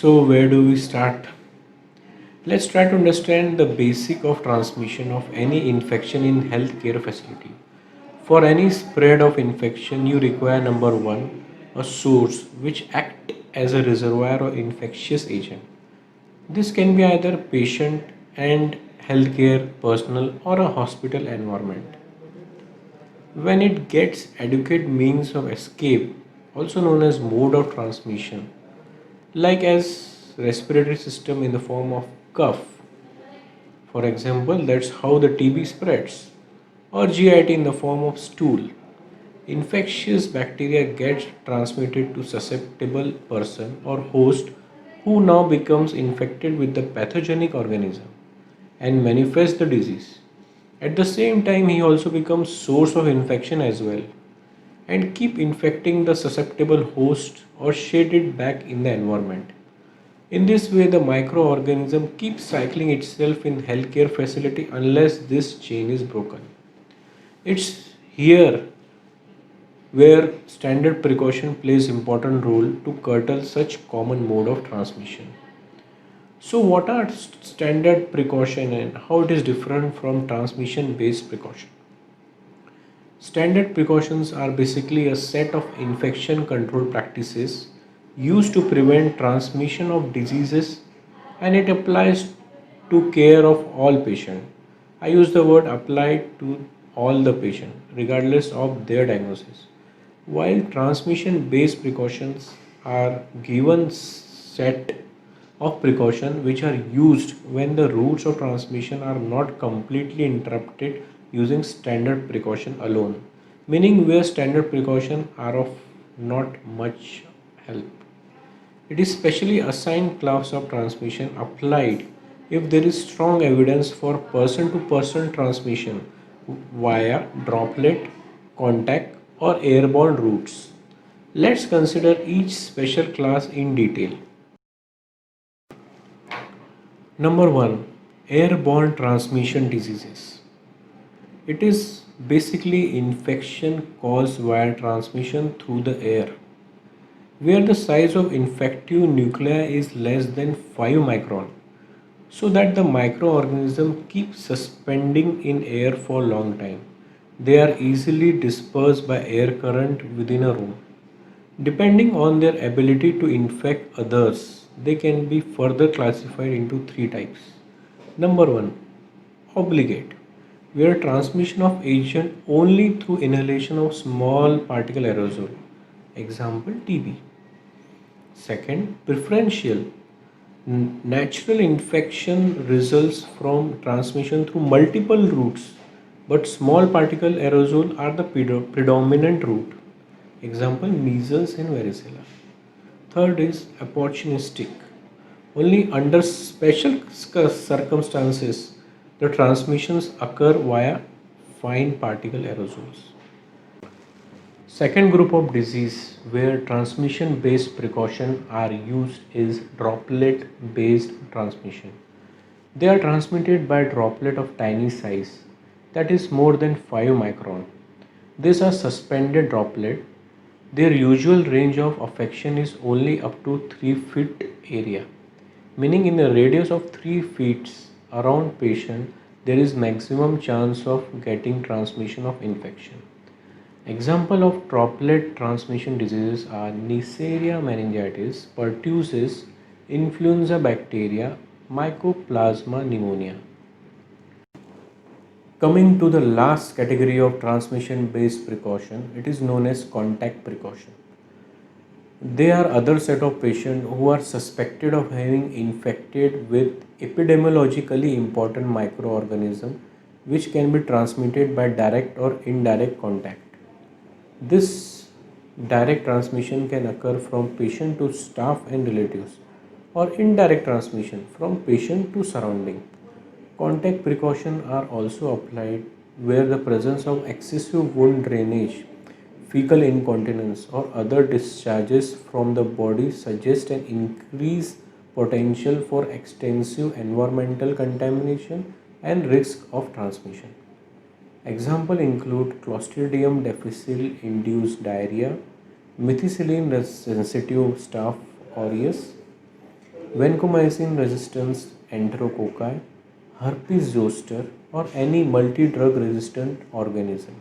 So, where do we start? Let's try to understand the basic of transmission of any infection in healthcare facility. For any spread of infection, you require number one, a source which act as a reservoir or infectious agent. This can be either patient and healthcare personnel or a hospital environment. When it gets adequate means of escape, also known as mode of transmission, like as respiratory system in the form of cough, for example, that's how the TB spreads, or GIT in the form of stool. Infectious bacteria get transmitted to susceptible person or host who now becomes infected with the pathogenic organism and manifests the disease. At the same time, he also becomes source of infection as well and keep infecting the susceptible host or shed it back in the environment. In this way, the microorganism keeps cycling itself in healthcare facility unless this chain is broken. It's here where standard precaution plays important role to curtail such common mode of transmission. So what are standard precaution and how it is different from transmission based precaution? Standard precautions are basically a set of infection control practices used to prevent transmission of diseases, and it applies to care of all patients. I use the word applied to all the patient regardless of their diagnosis. While transmission based precautions are given set of precaution which are used when the routes of transmission are not completely interrupted using standard precaution alone, meaning where standard precaution are of not much help. It is specially assigned class of transmission applied if there is strong evidence for person to person transmission via droplet, contact, or airborne routes. Let's consider each special class in detail. Number 1, airborne transmission diseases. It is basically infection caused via transmission through the air, where the size of infective nuclei is less than 5 micron, so that the microorganism keeps suspending in air for a long time. They are easily dispersed by air current within a room. Depending on their ability to infect others, they can be further classified into three types. Number 1, obligate, where transmission of agent only through inhalation of small particle aerosol, example TB. Second, preferential, natural infection results from transmission through multiple routes, but small particle aerosol are the predominant route, example measles and varicella. Third is opportunistic. Only under special circumstances the transmissions occur via fine particle aerosols. Second group of disease where transmission based precaution are used is droplet based transmission. They are transmitted by droplet of tiny size, that is more than 5 micron. These are suspended droplet. Their usual range of affection is only up to 3 feet area, meaning in a radius of 3 feet around patient there is maximum chance of getting transmission of infection. Example of droplet transmission diseases are Neisseria meningitis, pertussis, influenza bacteria, Mycoplasma pneumonia. Coming to the last category of transmission based precaution, it is known as contact precaution. They are other set of patients who are suspected of having infected with epidemiologically important microorganism which can be transmitted by direct or indirect contact. This direct transmission can occur from patient to staff and relatives, or indirect transmission from patient to surrounding. Contact precautions are also applied where the presence of excessive wound drainage, fecal incontinence, or other discharges from the body suggest an increased potential for extensive environmental contamination and risk of transmission. Examples include Clostridium difficile induced diarrhea, methicillin sensitive staph aureus, vancomycin resistant enterococci, herpes zoster, or any multi drug resistant organism.